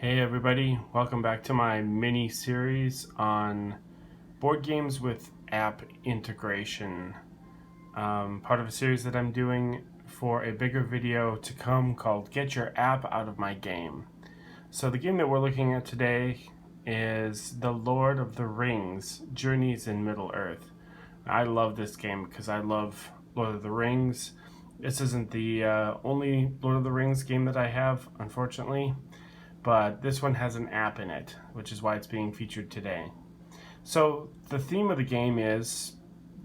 Hey everybody, welcome back to my mini series on board games with app integration. Part of a series that I'm doing for a bigger video to come called Get Your App Out of My Game. So the game that we're looking at today is The Lord of the Rings, Journeys in Middle-earth. I love this game because I love Lord of the Rings. This isn't the only Lord of the Rings game that I have, unfortunately. But this one has an app in it, which is why it's being featured today. So the theme of the game is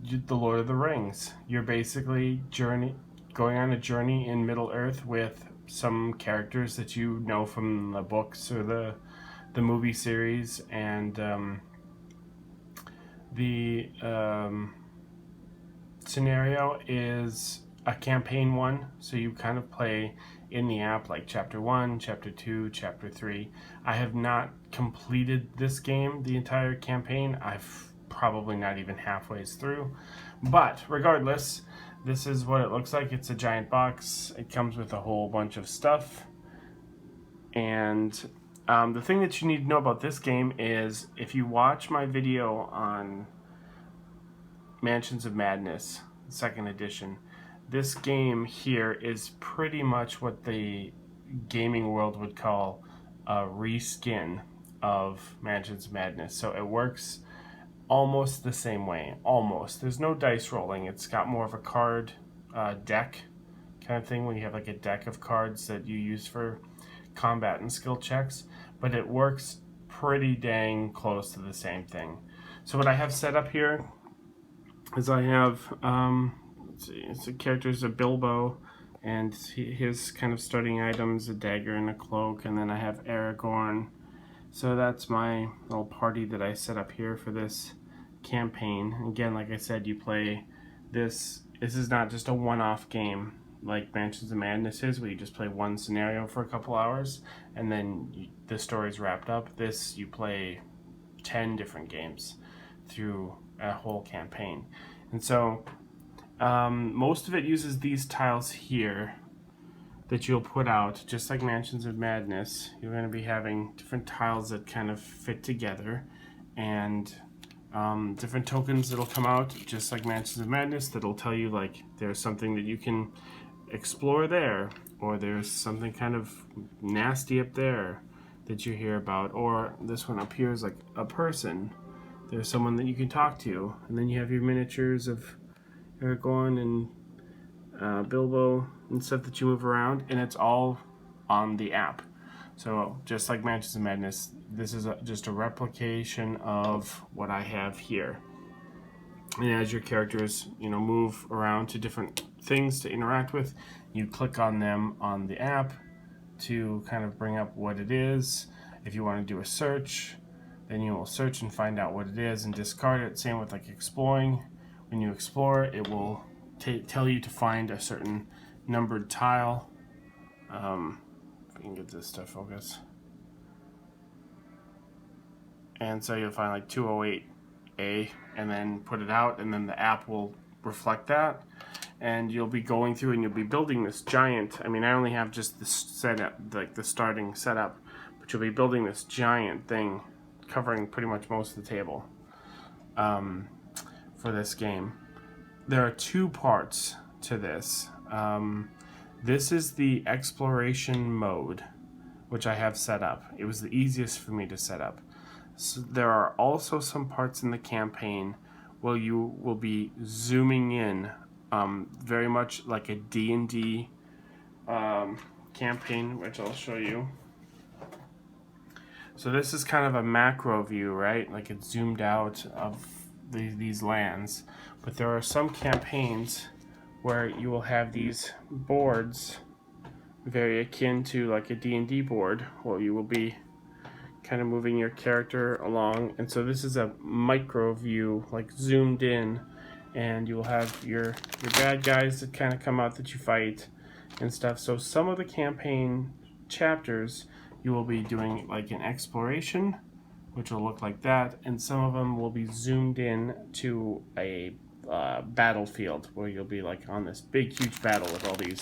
the Lord of the Rings. You're basically going on a journey in Middle-earth with some characters that you know from the books or the movie series, and the scenario is a campaign one, so you kind of play in the app like chapter 1, chapter 2, chapter 3. I have not completed this game, the entire campaign. I've probably not even halfway through, but regardless, this is what it looks like. It's a giant box. It comes with a whole bunch of stuff, and the thing that you need to know about this game is if you watch my video on Mansions of Madness, 2nd edition, this game here is pretty much what the gaming world would call a reskin of Mansions of Madness. So it works almost the same way. Almost. There's no dice rolling. It's got more of a card deck kind of thing when you have like a deck of cards that you use for combat and skill checks. But it works pretty dang close to the same thing. So what I have set up here is I have the characters are Bilbo, and his kind of starting items, a dagger and a cloak, and then I have Aragorn. So that's my little party that I set up here for this campaign. Again, like I said, you play this. This is not just a one-off game like Mansions of Madness is, where you just play one scenario for a couple hours and then the story's wrapped up. This, you play 10 different games through a whole campaign. And so most of it uses these tiles here that you'll put out, just like Mansions of Madness. You're going to be having different tiles that kind of fit together, and different tokens that'll come out, just like Mansions of Madness, that'll tell you like there's something that you can explore there, or there's something kind of nasty up there that you hear about, or this one up here is like a person. There's someone that you can talk to, and then you have your miniatures of Aragorn and Bilbo and stuff that you move around, and it's all on the app. So just like Mansions of Madness, this is just a replication of what I have here. And as your characters, move around to different things to interact with, you click on them on the app to kind of bring up what it is. If you want to do a search, then you will search and find out what it is and discard it. Same with like exploring. When you explore, it will tell you to find a certain numbered tile. If we can get this to focus. And so you'll find like 208A and then put it out, and then the app will reflect that. And you'll be going through and you'll be building this giant, I only have just the setup, like the starting setup, but you'll be building this giant thing covering pretty much most of the table for this game. There are two parts to this. This is the exploration mode, which I have set up. It was the easiest for me to set up. So there are also some parts in the campaign where you will be zooming in, very much like a D&D campaign, which I'll show you. So this is kind of a macro view, right? Like it's zoomed out of these lands. But there are some campaigns where you will have these boards very akin to like a D&D board, where you will be kind of moving your character along. And so this is a micro view, like zoomed in, and you will have your bad guys that kind of come out that you fight and stuff. So some of the campaign chapters you will be doing like an exploration, which will look like that, and some of them will be zoomed in to a battlefield where you'll be like on this big huge battle with all these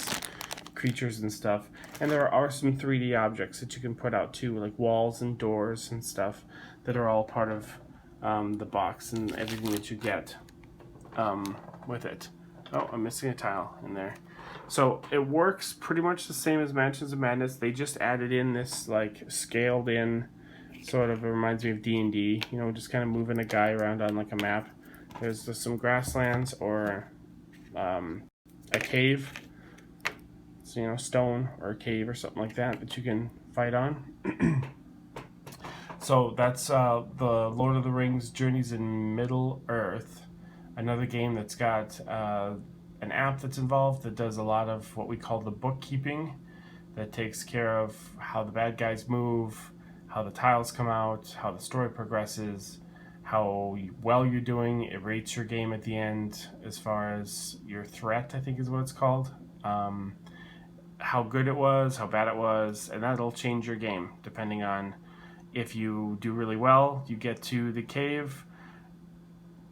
creatures and stuff. And there are some 3D objects that you can put out too, like walls and doors and stuff that are all part of the box and everything that you get with it. Oh, I'm missing a tile in there. So it works pretty much the same as Mansions of Madness. They just added in this like scaled in sort of, it reminds me of D&D, you know, just kind of moving a guy around on like a map. There's some grasslands or a cave, so, you know, stone or a cave or something like that you can fight on. So that's the Lord of the Rings Journeys in Middle-earth, another game that's got an app that's involved that does a lot of what we call the bookkeeping, that takes care of how the bad guys move, how the tiles come out, how the story progresses, how well you're doing. It rates your game at the end as far as your threat, I think is what it's called. How good it was, how bad it was, and that'll change your game depending on if you do really well, you get to the cave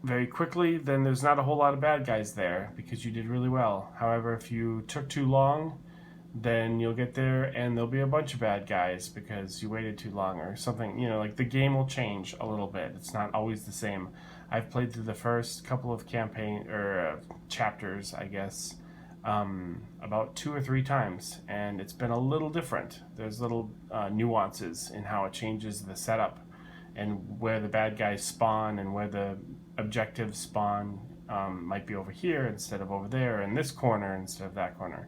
very quickly, then there's not a whole lot of bad guys there because you did really well. However, if you took too long, then you'll get there and there'll be a bunch of bad guys because you waited too long or something. You know, like the game will change a little bit. It's not always the same. I've played through the first couple of campaign or chapters, I guess, about 2 or 3 times, and it's been a little different. There's little nuances in how it changes the setup and where the bad guys spawn and where the objectives spawn. Might be over here instead of over there, in this corner instead of that corner.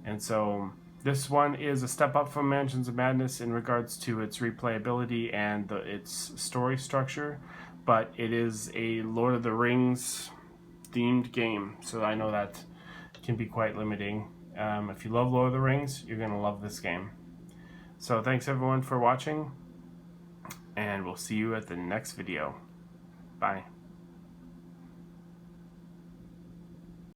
And so this one is a step up from Mansions of Madness in regards to its replayability and its story structure, but it is a Lord of the Rings themed game, so I know that can be quite limiting. If you love Lord of the Rings, you're going to love this game. So thanks everyone for watching, and we'll see you at the next video. Bye.